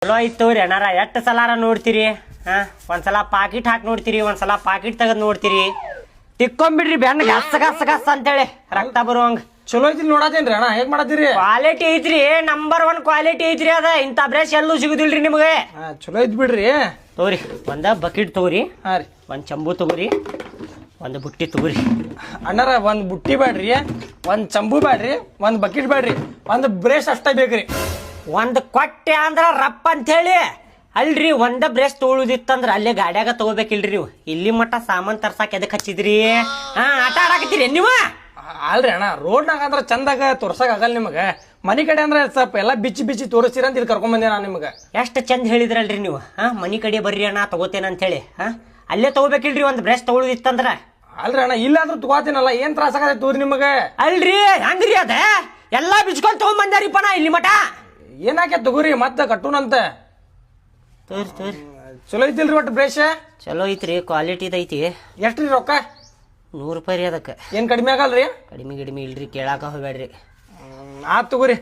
ಚಲೋ ಐತ್ ತಗೋರಿ ಅಣ್ಣಾರ. ಎಷ್ಟು ಸಲಾರ ನೋಡ್ತೀರಿ? ಒಂದ್ಸಲ ಪಾಕಿಟ್ ಹಾಕಿ ನೋಡ್ತೀರಿ, ಒಂದ್ಸಲ ಪಾಕಿಟ್ ತೆಗೆದು ನೋಡ್ತೀರಿ. ತಿಕ್ಕೊಂಬಿಡ್ರಿ ಬೆನ್ನ ಗಸ್ ಗಸ್ ಗಸ್ ಅಂತೇಳಿ ರಕ್ತ ಬರುವಂಗ. ಚಲೋ ಐತಿ ನೋಡತೇನ್ರಿ ಅಣ್ಣ, ಹೇಗ್ ಮಾಡತ್ತೀರಿ? ಕ್ವಾಲಿಟಿ ಐತ್ರಿ, ನಂಬರ್ 1 ಕ್ವಾಲಿಟಿ ಐತ್ರಿ. ಅದ ಇಂಥ ಬ್ರಷ್ ಎಲ್ಲೂ ಸಿಗುದಿಲ್ರಿ ನಿಮಗೆ. ಚಲೋ ಐತ್ ಬಿಡ್ರಿ. ತಗೋರಿ ಒಂದ ಬಕೆಟ್ ತಗೋರಿ, ಹಾ ರೀ. ಒಂದ್ ಚಂಬು ತಗೋರಿ, ಒಂದು ಬುಟ್ಟಿ ತಗೋರಿ. ಅಣ್ಣಾರ ಒಂದ್ ಬುಟ್ಟಿ ಬ್ಯಾಡ್ರಿ, ಒಂದ್ ಚಂಬು ಬ್ಯಾಡ್ರಿ, ಒಂದ್ ಬಕೆಟ್ ಬ್ಯಾಡ್ರಿ, ಒಂದ್ ಬ್ರೇಸ್ ಅಷ್ಟೇ ಬೇಕ್ರಿ. ಒಂದ್ ಕೊಟ್ಟೆ ಅಂದ್ರ ರಪ್ಪ ಅಂತ ಹೇಳಿ ಅಲ್ರಿ. ಒಂದ ಬ್ರೇಸ್ ತೊಗೊಳುದಿತ್ತಂದ್ರ ಅಲ್ಲೇ ಗಾಡ್ಯಾಗ ತಗೋಬೇಕಿಲ್ರಿ ನೀವು. ಇಲ್ಲಿ ಮಟ್ಟ ಸಾಮಾನ್ ತರ್ಸಾಕ ಎದಕ್ ಹಚ್ಚಿದ್ರಿ? ಆಟ ಆಡಾಕತ್ತೀರಿ ನೀವು? ಅಲ್ರಿ ಅಣ್ಣ, ರೋಡ್ನಾಗ ಅಂದ್ರ ಚಂದಾಗ ತೋರ್ಸಕ್ ಆಗಲ್ಲ ನಿಮಗ. ಮನಿ ಕಡೆ ಅಂದ್ರ ಸ್ವಲ್ಪ ಎಲ್ಲಾ ಬಿಚ್ಚಿ ಬಿಚ್ಚಿ ತೋರಿಸ್ತೀರ ಅಂತ ಇಲ್ಲಿ ಕರ್ಕೊಂಡ್ ಬಂದೆ ನಾನು ನಿಮಗ. ಎಷ್ಟು ಚಂದ ಹೇಳಿದ್ರಲ್ರಿ ನೀವು. ಮನಿ ಕಡೆ ಬರ್ರಿ ಅಣ್ಣ ತಗೋತೇನ ಅಂತ ಹೇಳಿ. ಅಲ್ಲೇ ತಗೋಬೇಕಿಲ್ರಿ ಒಂದ್ ಬ್ರೇಸ್ ತಗೊಳುದಿತ್ತಂದ್ರ. ಅಲ್ರಿ ಅಣ್ಣ, ಇಲ್ಲಾದ್ರೂ ತಗೋತೀನಲ್ಲ, ಏನ್ ತ್ರಾಸ ಆಗತ್ತೆ ತೋರಿ ನಿಮಗ. ಅಲ್ರಿ ಹೆಂಗ್ರಿ ಅದ ಎಲ್ಲಾ ಬಿಚ್ಕೊಂಡ್ ತಗೊಂಡ್ ಬಂದಾರಿಪ್ಪ ನಾ ಇಲ್ಲಿ ಮಠ. ಏನಾಕೆ ತಗೋರಿ ಮತ್ತ ಕಟ್ಟುನಂತ. ತೋರಿ ತೋರಿ. ಚಲೋ ಐತಿಲ್ರಿ ಒಟ್ಟು ಬ್ರೇಷ್? ಚಲೋ ಐತ್ರಿ, ಕ್ವಾಲಿಟಿದ ಐತಿ. ಎಷ್ಟ್ರಿ ರೊಕ್ಕ? 100 ರೂಪಾಯಿ ರೀ ಅದಕ್ಕೆ. ಏನ್ ಕಡಿಮೆ ಆಗಲ್ರಿ? ಕಡಿಮೆ ಇಲ್ರಿ, ಕೇಳಾಕ ಹೋಗ್ಬೇಡ್ರಿ. ಆತ್ ತಗೋರಿ.